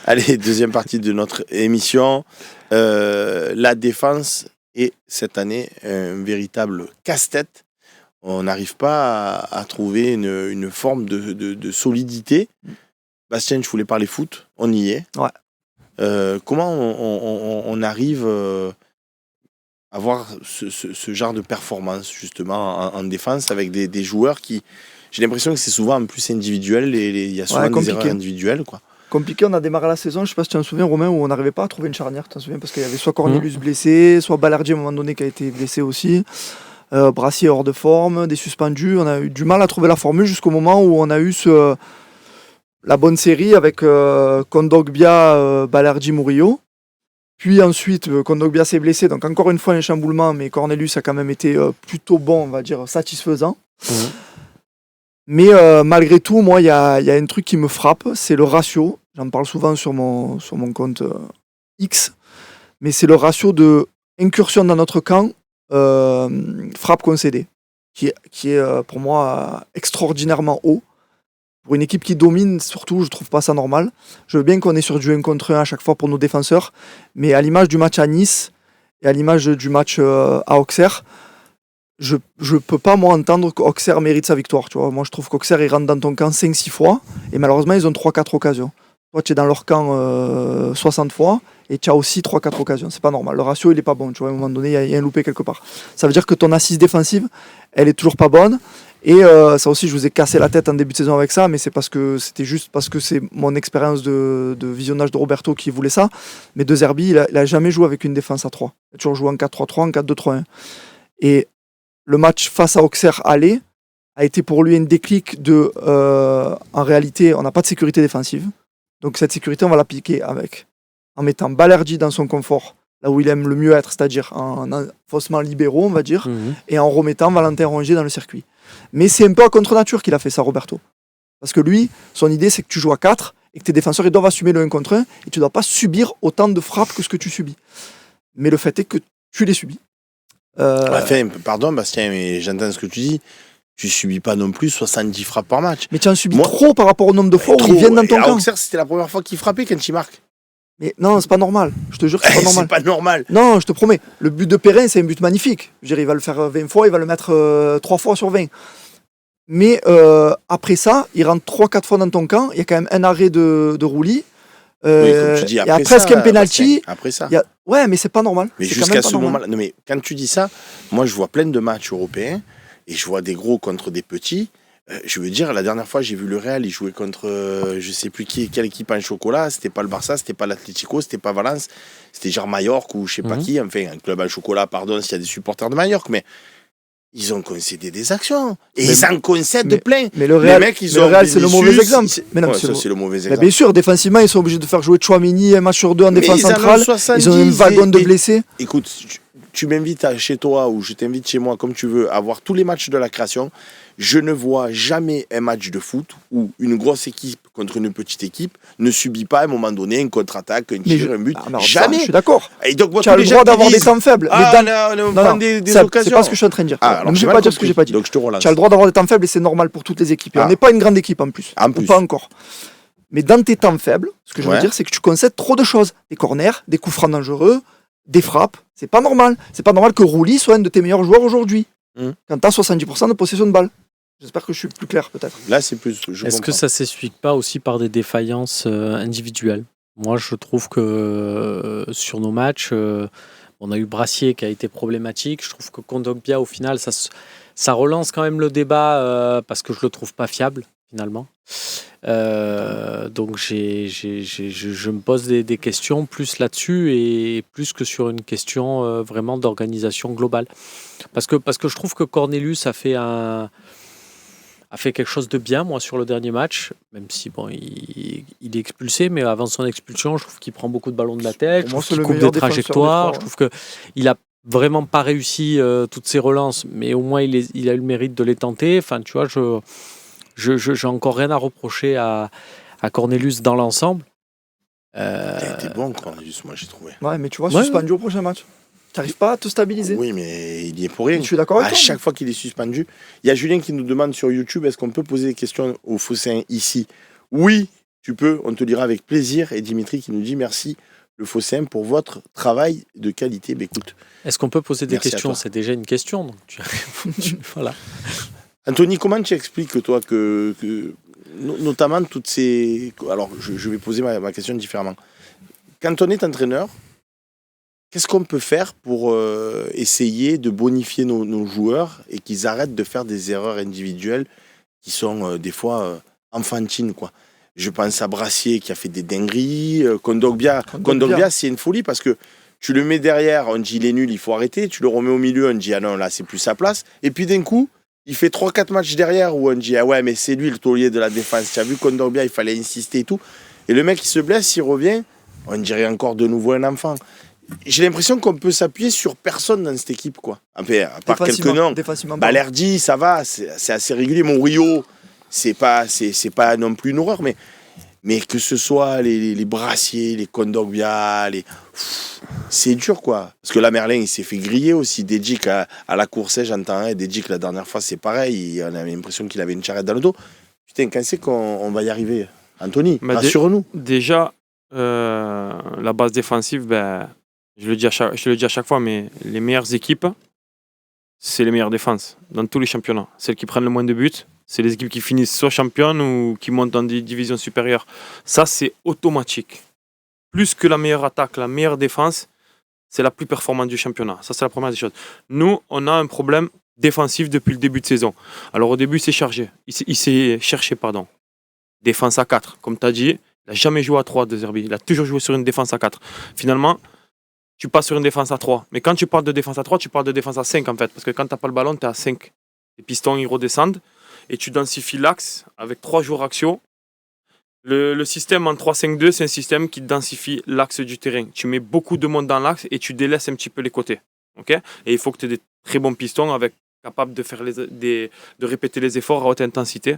Allez, deuxième partie de notre émission. La défense est cette année un véritable casse-tête. On n'arrive pas à trouver une forme de solidité. Bastien, je voulais parler foot, on y est. Ouais. Comment on arrive à avoir ce genre de performance justement en défense avec des joueurs qui... J'ai l'impression que c'est souvent en plus individuel, il y a souvent des erreurs individuelles, quoi. Compliqué, on a démarré la saison, je sais pas si tu t'en souviens Romain, où on n'arrivait pas à trouver une charnière, tu t'en souviens, parce qu'il y avait soit Cornelius blessé, soit Balerdi à un moment donné qui a été blessé aussi, Brassier hors de forme, des suspendus, on a eu du mal à trouver la formule jusqu'au moment où on a eu la bonne série avec Kondogbia, Balerdi, Murillo. Puis ensuite, Kondogbia s'est blessé, donc encore une fois un chamboulement, mais Cornelius a quand même été plutôt bon, on va dire, satisfaisant. Mais malgré tout, moi, il y a un truc qui me frappe, c'est le ratio. J'en parle souvent sur mon compte X, mais c'est le ratio de incursion dans notre camp, frappe concédée, qui est pour moi extraordinairement haut. Pour une équipe qui domine, surtout, je trouve pas ça normal. Je veux bien qu'on est sur du 1 contre 1 à chaque fois pour nos défenseurs, mais à l'image du match à Nice et à l'image du match à Auxerre, je peux pas moi entendre qu'Auxerre mérite sa victoire. Tu vois. Moi je trouve qu'Auxerre il rentre dans ton camp 5-6 fois et malheureusement ils ont 3-4 occasions. Toi tu es dans leur camp 60 fois et tu as aussi 3-4 occasions. C'est pas normal. Le ratio il est pas bon. Tu vois, à un moment donné il y a un loupé quelque part. Ça veut dire que ton assise défensive elle est toujours pas bonne. Et ça aussi je vous ai cassé la tête en début de saison avec ça, mais c'était juste parce que c'est mon expérience de visionnage de Roberto qui voulait ça. Mais De Zerbi il a jamais joué avec une défense à 3. Il a toujours joué en 4-3-3, en 4-2-3-1. Et le match face à Auxerre aller a été pour lui un déclic de... en réalité, on n'a pas de sécurité défensive. Donc cette sécurité, on va l'appliquer en mettant Balerdi dans son confort, là où il aime le mieux être, c'est-à-dire en faussement libéraux, on va dire, et en remettant Valentin Rongier dans le circuit. Mais c'est un peu à contre-nature qu'il a fait ça, Roberto. Parce que lui, son idée, c'est que tu joues à 4 et que tes défenseurs ils doivent assumer le 1 contre 1 et tu ne dois pas subir autant de frappes que ce que tu subis. Mais le fait est que tu les subis. Enfin, pardon Bastien, mais j'entends ce que tu dis. Tu subis pas non plus 70 frappes par match. Mais tu en subis trop par rapport au nombre de fois où ils viennent dans ton camp. Auxerre, c'était la première fois qu'il frappait quand il marque. Mais non, c'est pas normal. Je te jure que c'est pas normal. C'est pas normal. Non, je te promets. Le but de Perrin, c'est un but magnifique. Je veux dire, il va le faire 20 fois, il va le mettre 3 fois sur 20. Mais après ça, il rentre 3-4 fois dans ton camp. Il y a quand même un arrêt de Roulis. Oui, comme tu dis, il y a presque un penalty. Après ça. Ouais, mais c'est pas normal. Mais jusqu'à ce moment-là. Non, mais quand tu dis ça, moi, je vois plein de matchs européens et je vois des gros contre des petits. Je veux dire, la dernière fois, j'ai vu le Real, il jouait contre je sais plus quelle équipe en chocolat. C'était pas le Barça, c'était pas l'Atlético, c'était pas Valence, c'était genre Majorque ou je sais pas qui. Enfin, un club en chocolat, pardon s'il y a des supporters de Majorque, mais ils ont concédé des actions. Et ils s'en concèdent plein. Mais le Real, c'est le mauvais exemple. Mais non, ça, c'est le mauvais exemple. Bien sûr, défensivement, ils sont obligés de faire jouer Tchouaméni un match sur 2 en défense centrale. Ils ont une wagon de blessés. Écoute, tu m'invites chez toi ou je t'invite chez moi, comme tu veux, à voir tous les matchs de la création. Je ne vois jamais un match de foot où une grosse équipe contre une petite équipe ne subit pas à un moment donné un contre-attaque, un tir, un but. Jamais. Je suis d'accord. Et donc, tu as le droit d'avoir des temps faibles. Non, des occasions. C'est pas ce que je suis en train de dire. Alors, ne vais pas dire ce que j'ai pas dit. Donc je te relance. Tu as le droit d'avoir des temps faibles et c'est normal pour toutes les équipes. Et on n'est pas une grande équipe en plus. Ou pas encore. Mais dans tes temps faibles, ce que je veux dire, c'est que tu concèdes trop de choses. Des corners, des coups francs dangereux, des frappes. C'est pas normal. C'est pas normal que Roulis soit un de tes meilleurs joueurs aujourd'hui. Quand tu as 70% de possession de balle. J'espère que je suis plus clair, peut-être. Là, c'est plus... Est-ce que ça ne s'explique pas aussi par des défaillances individuelles ? Moi, je trouve que sur nos matchs, on a eu Brassier qui a été problématique. Je trouve que Kondogbia, au final, ça relance quand même le débat parce que je ne le trouve pas fiable, finalement. Donc, je me pose des questions plus là-dessus et plus que sur une question vraiment d'organisation globale. Parce que je trouve que Cornelius a fait quelque chose de bien, moi, sur le dernier match, même si bon, il est expulsé, mais avant son expulsion, je trouve qu'il prend beaucoup de ballons de la tête, je trouve qu'il coupe des trajectoires, je trouve qu'il a vraiment pas réussi toutes ses relances, mais au moins il a eu le mérite de les tenter. Enfin, tu vois, j'ai encore rien à reprocher à Cornelius dans l'ensemble. Il a été bon, Cornelius, moi, j'ai trouvé. Ouais, mais tu vois, suspendu au prochain match. Tu n'arrives pas à te stabiliser. Oui, mais il y est pour rien. Je suis d'accord avec toi. À chaque fois qu'il est suspendu, il y a Julien qui nous demande sur YouTube, est-ce qu'on peut poser des questions aux Fosséens ici ? Oui, tu peux, on te lira avec plaisir. Et Dimitri qui nous dit merci, le Phocéen, pour votre travail de qualité. Écoute. Est-ce qu'on peut poser des questions? C'est déjà une question, donc tu as répondu. Voilà. Anthony, comment tu expliques, toi, que notamment toutes ces... Alors, je vais poser ma question différemment. Quand on est entraîneur, qu'est-ce qu'on peut faire pour essayer de bonifier nos joueurs et qu'ils arrêtent de faire des erreurs individuelles qui sont des fois enfantines, quoi. Je pense à Brassier qui a fait des dingueries. Kondogbia, c'est une folie parce que tu le mets derrière, on dit il est nul, il faut arrêter. Tu le remets au milieu, on dit ah non, là, c'est plus sa place. Et puis d'un coup, il fait 3-4 matchs derrière où on dit ah ouais, mais c'est lui le taulier de la défense. Tu as vu Kondogbia, il fallait insister et tout. Et le mec, il se blesse, il revient. On dirait encore de nouveau un enfant. J'ai l'impression qu'on peut s'appuyer sur personne dans cette équipe, quoi. Enfin, à part quelques noms. Balerdi, ça va, c'est assez régulier. Monrio, c'est pas non plus une horreur, mais que ce soit les Brassier, les Kondogbia, c'est dur, quoi. Parce que là, Merlin, il s'est fait griller aussi. Dedjic à la course, j'entends. Dedjic, la dernière fois, c'est pareil. On avait l'impression qu'il avait une charrette dans le dos. Putain, quand c'est qu'on va y arriver? Anthony, rassure-nous. Déjà, la base défensive, je le dis à chaque fois, mais les meilleures équipes, c'est les meilleures défenses dans tous les championnats. Celles qui prennent le moins de buts, c'est les équipes qui finissent soit championnes ou qui montent dans des divisions supérieures. Ça, c'est automatique. Plus que la meilleure attaque, la meilleure défense, c'est la plus performante du championnat. Ça, c'est la première des choses. Nous, on a un problème défensif depuis le début de saison. Alors, au début, il s'est cherché. Défense à 4, comme tu as dit. Il n'a jamais joué à 3 de Zerbi. Il a toujours joué sur une défense à 4. Finalement, tu passes sur une défense à 3. Mais quand tu parles de défense à 3, tu parles de défense à 5 en fait. Parce que quand tu n'as pas le ballon, tu es à 5. Les pistons, ils redescendent. Et tu densifies l'axe avec 3 joueurs axiaux. Le système en 3-5-2, c'est un système qui densifie l'axe du terrain. Tu mets beaucoup de monde dans l'axe et tu délaisses un petit peu les côtés. Okay, et il faut que tu aies des très bons pistons capables de faire de répéter les efforts à haute intensité.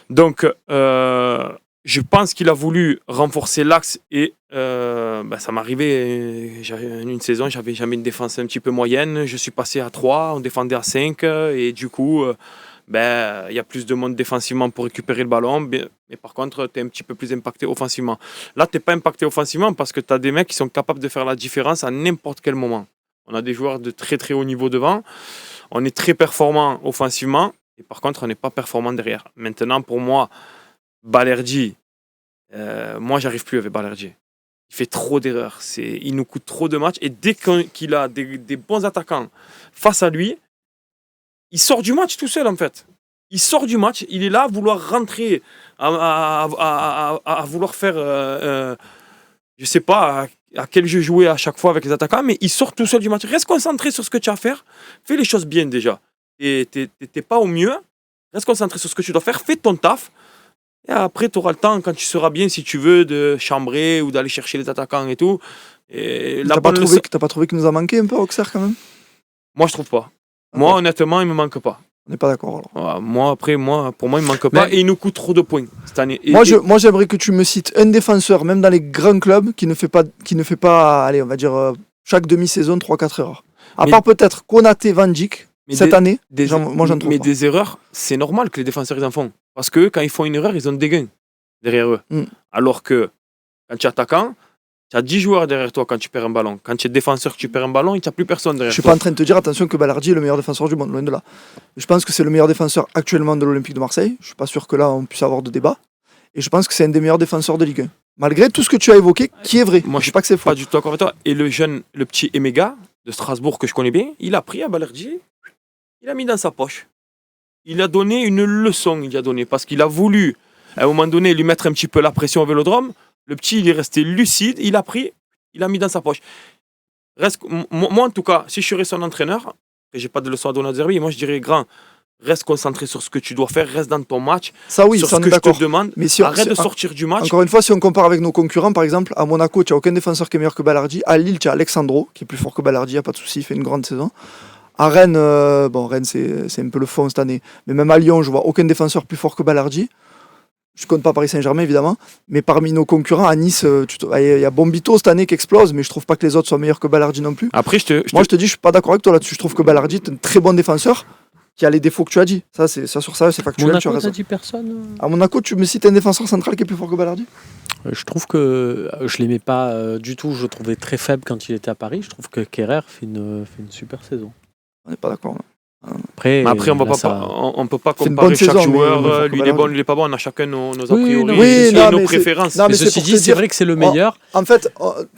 Donc, je pense qu'il a voulu renforcer l'axe et ça m'arrivait une saison, j'avais jamais une défense un petit peu moyenne, je suis passé à 3, on défendait à 5 et du coup il y a plus de monde défensivement pour récupérer le ballon, mais par contre tu es un petit peu plus impacté offensivement. Là tu n'es pas impacté offensivement parce que tu as des mecs qui sont capables de faire la différence à n'importe quel moment. On a des joueurs de très très haut niveau devant, on est très performant offensivement et par contre on n'est pas performant derrière. Maintenant pour moi, Balerdi, moi j'arrive plus avec Balerdi. Il fait trop d'erreurs, il nous coûte trop de matchs et dès qu'il a des bons attaquants face à lui, il sort du match tout seul en fait. Il sort du match, il est là à vouloir rentrer, à vouloir faire, je sais pas à quel jeu jouer à chaque fois avec les attaquants, mais il sort tout seul du match. Reste concentré sur ce que tu as à faire, fais les choses bien déjà. T'es pas au mieux, reste concentré sur ce que tu dois faire, fais ton taf. Et après, tu auras le temps, quand tu seras bien, si tu veux, de chambrer ou d'aller chercher les attaquants et tout. Et t'as pas trouvé qu'il nous a manqué un peu, Auxerre, quand même? Moi, je trouve pas. Moi, honnêtement, il me manque pas. On n'est pas d'accord, alors. Pour moi, il me manque pas. Et il nous coûte trop de points cette année. Moi, j'aimerais que tu me cites un défenseur, même dans les grands clubs, qui ne fait pas allez, on va dire, chaque demi-saison, 3-4 erreurs. À part peut-être Konaté, Van Dijk, cette année. Moi, j'en trouve pas. Des erreurs, c'est normal que les défenseurs ils en font. Parce que quand ils font une erreur, ils ont des gains derrière eux. Alors que quand tu es attaquant, tu as 10 joueurs derrière toi quand tu perds un ballon. Quand tu es défenseur, tu perds un ballon, il n'y a plus personne derrière toi. Je ne suis pas en train de te dire, attention, que Balerdi est le meilleur défenseur du monde, loin de là. Je pense que c'est le meilleur défenseur actuellement de l'Olympique de Marseille. Je ne suis pas sûr que là, on puisse avoir de débat. Et je pense que c'est un des meilleurs défenseurs de Ligue 1. Malgré tout ce que tu as évoqué, qui est vrai. Moi, je ne sais pas que c'est faux. Pas du tout d'accord avec toi. Et le petit Emega de Strasbourg que je connais bien, il a pris à Balerdi, il a mis dans sa poche. Il a donné une leçon, parce qu'il a voulu, à un moment donné, lui mettre un petit peu la pression au Vélodrome. Le petit, il est resté lucide, il a pris, il a mis dans sa poche. Moi, en tout cas, si je serais son entraîneur, et j'ai pas de leçon à donner à Zerbi, moi je dirais, grand, reste concentré sur ce que tu dois faire, reste dans ton match, ça, oui, sur ça, ce que je te demande, mais arrête de sortir du match. Encore une fois, si on compare avec nos concurrents, par exemple, à Monaco, tu n'as aucun défenseur qui est meilleur que Balerdi. À Lille, tu as Alexandro, qui est plus fort que Balerdi, il n'y a pas de souci, il fait une grande saison. À Rennes, Rennes c'est un peu le fond cette année. Mais même à Lyon, je vois aucun défenseur plus fort que Balerdi. Je ne compte pas Paris Saint-Germain, évidemment. Mais parmi nos concurrents, à Nice, il y a Bombito cette année qui explose, mais je ne trouve pas que les autres soient meilleurs que Balerdi non plus. Après, Moi, je te dis, je ne suis pas d'accord avec toi là-dessus. Je trouve que Balerdi est un très bon défenseur. qui a les défauts que tu as dit. Ça, c'est factuel. Monaco, t'as dit personne. À Monaco, tu me cites un défenseur central qui est plus fort que Balerdi? Je trouve que je l'aimais pas du tout. Je le trouvais très faible quand il était à Paris. Je trouve que Kerrer fait une super saison. On n'est pas d'accord. Après, on peut pas comparer chaque joueur. Lui, il est bon, lui, il est pas bon. On a chacun nos a priori et nos préférences. Mais ceci dit, c'est vrai que c'est le meilleur. En fait,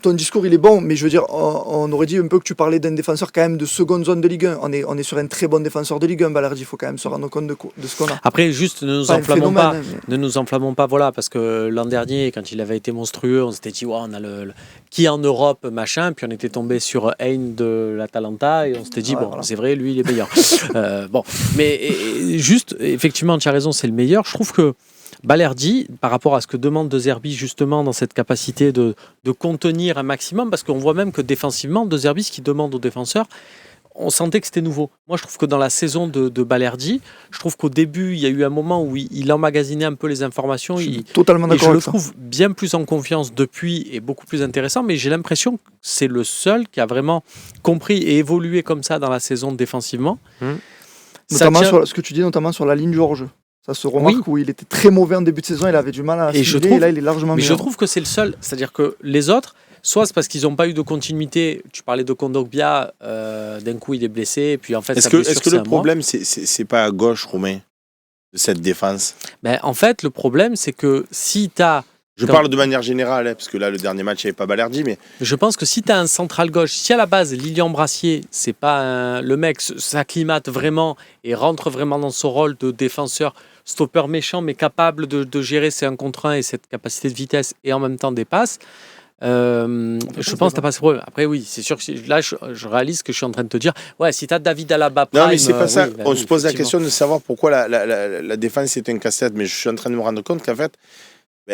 ton discours, il est bon, mais je veux dire, on aurait dit un peu que tu parlais d'un défenseur quand même de seconde zone de Ligue 1. On est sur un très bon défenseur de Ligue 1, Balerdi. Il faut quand même se rendre compte de ce qu'on a. Après, juste, ne nous enflammons pas, voilà, parce que l'an dernier, quand il avait été monstrueux, on s'était dit, on a qui en Europe, machin, puis on était tombé sur Hein de l'Atalanta et on s'était dit, voilà. C'est vrai, lui, il est meilleur. Mais juste, effectivement, tu as raison, c'est le meilleur. Je trouve que Balerdi, par rapport à ce que demande De Zerbi, justement, dans cette capacité de contenir un maximum, parce qu'on voit même que défensivement, De Zerbi, ce qu'il demande aux défenseurs, on sentait que c'était nouveau. Moi, je trouve que dans la saison de Balerdi, je trouve qu'au début, il y a eu un moment où il emmagasinait un peu les informations. Je suis totalement d'accord avec ça. Je le trouve bien plus en confiance depuis et beaucoup plus intéressant, mais j'ai l'impression que c'est le seul qui a vraiment compris et évolué comme ça dans la saison défensivement. Notamment sur ce que tu dis, notamment sur la ligne du hors-jeu. Ça se remarque où il était très mauvais en début de saison, il avait du mal à assimiler, et là il est largement meilleur. Mais je trouve que c'est le seul, c'est-à-dire que les autres, soit c'est parce qu'ils n'ont pas eu de continuité. Tu parlais de Kondogbia, d'un coup il est blessé, et puis en fait. Est-ce que le problème c'est pas à gauche, Romain, de cette défense? En fait, le problème c'est que si tu as. Je parle de manière générale, parce que là le dernier match il n'y avait pas Balerdi, mais. Je pense que si tu as un central gauche, si à la base Lilian Brassier, c'est pas le mec s'acclimate vraiment et rentre vraiment dans son rôle de défenseur stopper méchant, mais capable de gérer ses 1 contre 1 et cette capacité de vitesse et en même temps des passes. Je pense que t'as pas ce problème. Après, oui, c'est sûr que là, je réalise que je suis en train de te dire, si t'as David Alaba Prime. Non, mais c'est pas ça. On se pose la question de savoir pourquoi la défense est un casse-tête, mais je suis en train de me rendre compte qu'en fait,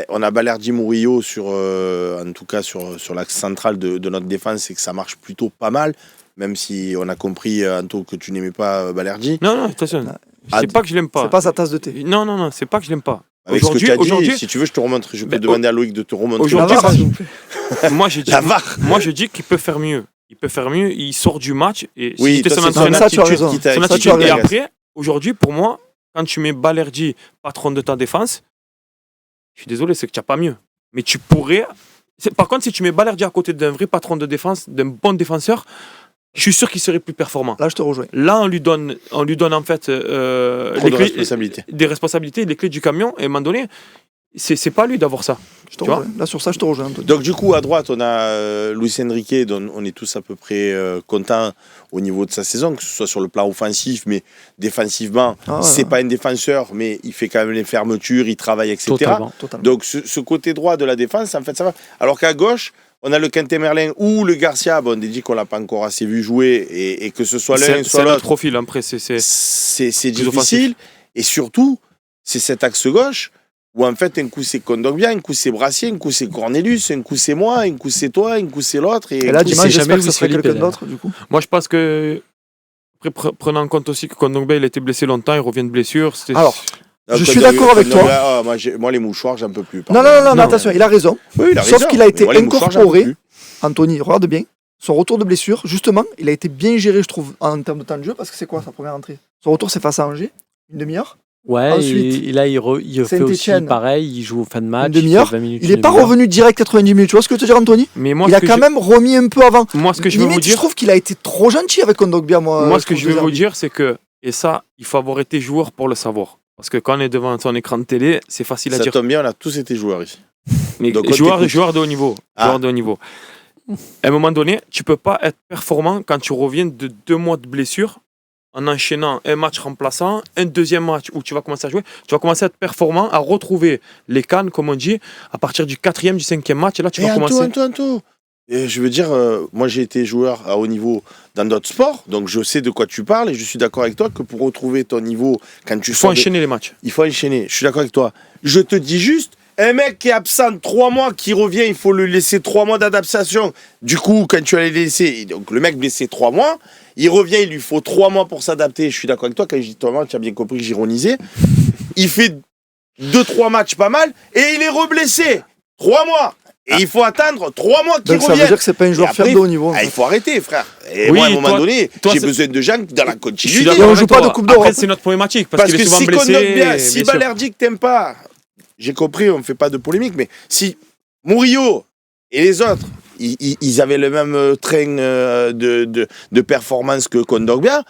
on a Balerdi Murillo en tout cas sur l'axe central de notre défense et que ça marche plutôt pas mal, même si on a compris, Anto, que tu n'aimais pas Balerdi. Non, attention. C'est pas que je l'aime pas. C'est pas sa tasse de thé. Non, c'est pas que je l'aime pas. Avec ce que tu as dit, si tu veux, je te remonte. Je peux demander à Loïc de te remontrer. Aujourd'hui, moi je dis qu'il peut faire mieux. Il sort du match et oui, c'est son attitude. Et après, aujourd'hui, pour moi, quand tu mets Balerdi patron de ta défense, je suis désolé, c'est que tu n'as pas mieux. Mais tu pourrais. Par contre, si tu mets Balerdi à côté d'un vrai patron de défense, d'un bon défenseur, je suis sûr qu'il serait plus performant. Là, je te rejoins. Là, on lui donne en fait des responsabilités, les clés du camion. Et à un moment donné, c'est pas lui d'avoir ça. Là, sur ça, je te rejoins. Donc, du coup, à droite, on a Luis Enrique, dont on est tous à peu près contents au niveau de sa saison, que ce soit sur le plan offensif, mais défensivement, c'est pas un défenseur, mais il fait quand même les fermetures, il travaille, etc. Totalement. Donc, ce côté droit de la défense, en fait, ça va. Alors qu'à gauche, on a le Quentin Merlin ou le Garcia. On dit qu'on l'a pas encore assez vu jouer et que ce soit l'un, soit l'autre. C'est profil, après, c'est difficile. Offensif. Et surtout, c'est cet axe gauche où en fait, un coup c'est Kondogbia, un coup c'est Brassier, un coup c'est Cornelius, un coup c'est moi, un coup c'est toi, un coup c'est l'autre. Et là, dimanche, j'espère que ce serait quelqu'un d'autre, du coup. Moi, je pense que, après, prenant en compte aussi que Kondogbia, il a été blessé longtemps, il revient de blessure. Alors, je suis d'accord avec toi. Moi, les mouchoirs, j'en peux plus. Non, mais attention, il a raison. Oui, il a Sauf raison. qu'il a été incorporé. Anthony, regarde bien. Son retour de blessure, justement, il a été bien géré, je trouve, en termes de temps de jeu, parce que c'est quoi sa première entrée? Son retour, c'est face à Angers, une demi-heure. Ouais, ensuite, il fait aussi pareil, il joue au fin de match. Une demi-heure. Il n'est pas revenu direct 90 minutes. Tu vois ce que je veux te dire, Anthony? Mais moi, il a quand même remis un peu avant. Moi, ce que je veux vous dire, je trouve qu'il a été trop gentil avec Kondogbia. Moi, ce que je veux vous dire, c'est que, et ça, il faut avoir été joueur pour le savoir. Parce que quand on est devant son écran de télé, c'est facile à dire. Ça tombe bien, on a tous été joueurs ici. Mais joueurs de haut niveau. Joueurs de haut niveau. À un moment donné, tu peux pas être performant quand tu reviens de 2 mois de blessure en enchaînant un match remplaçant, un deuxième match où tu vas commencer à jouer. Tu vas commencer à être performant, à retrouver les cannes, comme on dit, à partir du 4e, du 5e match. Et là, tu vas commencer. Anto. Et je veux dire, moi j'ai été joueur à haut niveau dans d'autres sports, donc je sais de quoi tu parles et je suis d'accord avec toi que pour retrouver ton niveau, quand tu il faut enchaîner les matchs. Il faut enchaîner, je suis d'accord avec toi. Je te dis juste, un mec qui est absent 3 mois, qui revient, il faut le laisser 3 mois d'adaptation. Du coup, quand tu allais laisser, donc le mec blessé 3 mois, il revient, il lui faut 3 mois pour s'adapter. Je suis d'accord avec toi, quand je dis 3 mois, tu as bien compris que j'ironisais. Il fait 2-3 matchs pas mal et il est reblessé. 3 mois. Et il faut attendre 3 mois qu'il revienne. Ça veut dire que c'est pas un joueur faible de haut niveau. Il faut arrêter, frère. Et moi, à un moment donné, j'ai besoin de gens dans la continuité. Et on joue pas de Coupe d'Europe. Après, c'est notre problématique. Parce qu'il est souvent si blessé. Si Balerdi t'aime pas, j'ai compris, on ne fait pas de polémique, mais si Murillo et les autres, ils avaient le même train de performance que Kondogbia,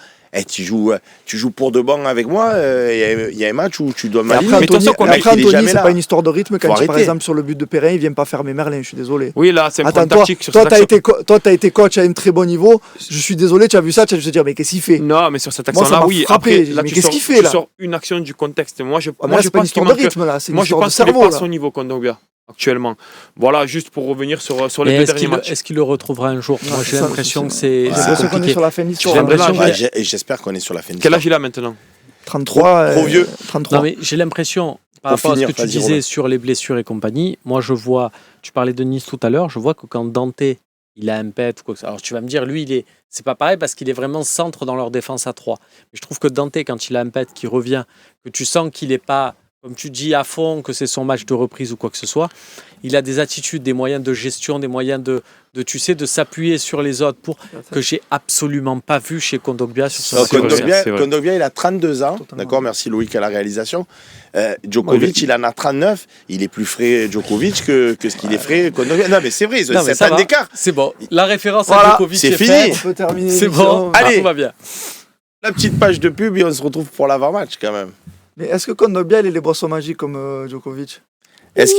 tu joues pour de bon avec moi, il y a un match où tu dois m'aligner. Après, Anthony, c'est pas une histoire de rythme. Quand par exemple, sur le but de Perrin, il vient pas fermer Merlin, je suis désolé. Oui, là, c'est un point tactique sur toi, tu as été coach à un très bon niveau. Je suis désolé, tu as vu ça, tu vas te dire, mais qu'est-ce qu'il fait? Non, mais sur cette action-là, oui. Après, là, qu'est-ce qu'il fait là? Tu sors une action du contexte. Moi, je pense pas une histoire de rythme là, c'est une histoire de cerveau. Moi, je pense qu'il n'est pas à son niveau, Kondogbia. Actuellement. Voilà, juste pour revenir sur les deux derniers matchs. Est-ce qu'il le retrouvera un jour? Moi, j'ai l'impression que c'est qu'on est sur la fin de l'histoire. Et j'espère qu'on est sur la fin de l'histoire. Quel âge il a maintenant? 33. Trop vieux. 33. Non, mais j'ai l'impression, par rapport à ce que tu disais sur les blessures et compagnie, moi, je vois, tu parlais de Nice tout à l'heure, je vois que quand Dante, il a un pet ou quoi que ce soit. Alors, tu vas me dire, lui, c'est pas pareil parce qu'il est vraiment centre dans leur défense à 3. Mais je trouve que Dante, quand il a un pet qui revient, que tu sens qu'il n'est pas, comme tu dis, à fond, que c'est son match de reprise ou quoi que ce soit, il a des attitudes, des moyens de gestion, des moyens de s'appuyer sur les autres que j'ai absolument pas vu chez Kondogbia sur ce match. Kondogbia, il a 32 ans. Totalement. D'accord, merci Loïc à la réalisation. Djokovic, il en a 39. Il est plus frais Djokovic que ce qu'il est frais Kondogbia. Non, mais c'est vrai, c'est un d'écart. C'est bon. La référence à Djokovic c'est fini. On peut terminer. C'est bon. Allez, tout va bien. La petite page de pub et on se retrouve pour l'avant-match quand même. Mais est-ce que Kondogbia, il a les boissons magiques comme Djokovic? Est-ce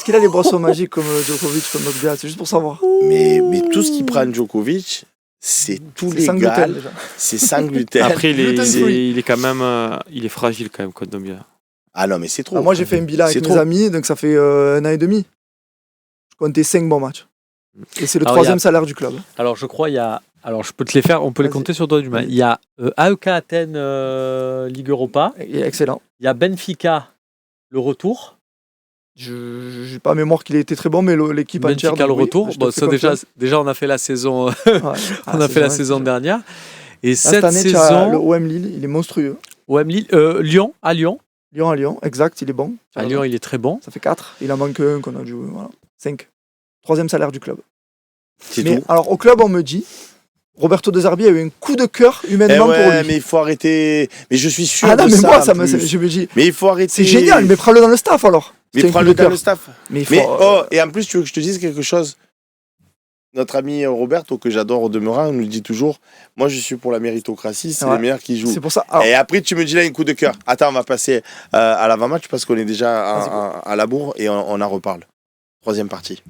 qu'il a les boissons magiques comme Djokovic, Kondogbia? C'est juste pour savoir. Mais tout ce qu'il prend Djokovic, c'est tout légal. C'est sans gluten. Après, il est quand même, il est fragile quand même, Kondogbia. Ah non, mais c'est trop. Moi, j'ai fait un bilan avec mes amis, donc ça fait 1 an et demi. Je comptais 5 bons matchs. Et c'est le 3e salaire du club. Alors, je crois, alors, je peux te les faire, on peut les compter sur le doigt du main. Il y a AEK Athènes, Ligue Europa. Excellent. Il y a Benfica, le retour. Je n'ai pas mémoire qu'il ait été très bon, mais l'équipe entière. Benfica, le retour. Bon, ça, déjà, on a fait la saison, on a fait la saison dernière. Et cette année, saison. Le OM Lille, il est monstrueux. OM Lille, Lyon, à Lyon. Lyon à Lyon, exact, il est bon. À Lyon, il est très bon. Ça fait 4. Il en manque un qu'on a joué. Voilà. 5. 3e salaire du club. C'est tout. Alors, au club, on me dit. Roberto De Zerbi a eu un coup de cœur humainement pour lui. Mais il faut arrêter. Mais je suis sûr. Mais moi, je me dis. Mais il faut arrêter. C'est génial, mais prends-le dans le staff alors. Mais prends-le dans le staff. Oh, et en plus, tu veux que je te dise quelque chose? Notre ami Roberto, que j'adore au demeurant, nous dit toujours, moi je suis pour la méritocratie, c'est les meilleurs qui jouent. C'est pour ça. Et après, tu me dis là un coup de cœur. Attends, on va passer à l'avant-match parce qu'on est déjà à la bourre et on en reparle. 3e partie.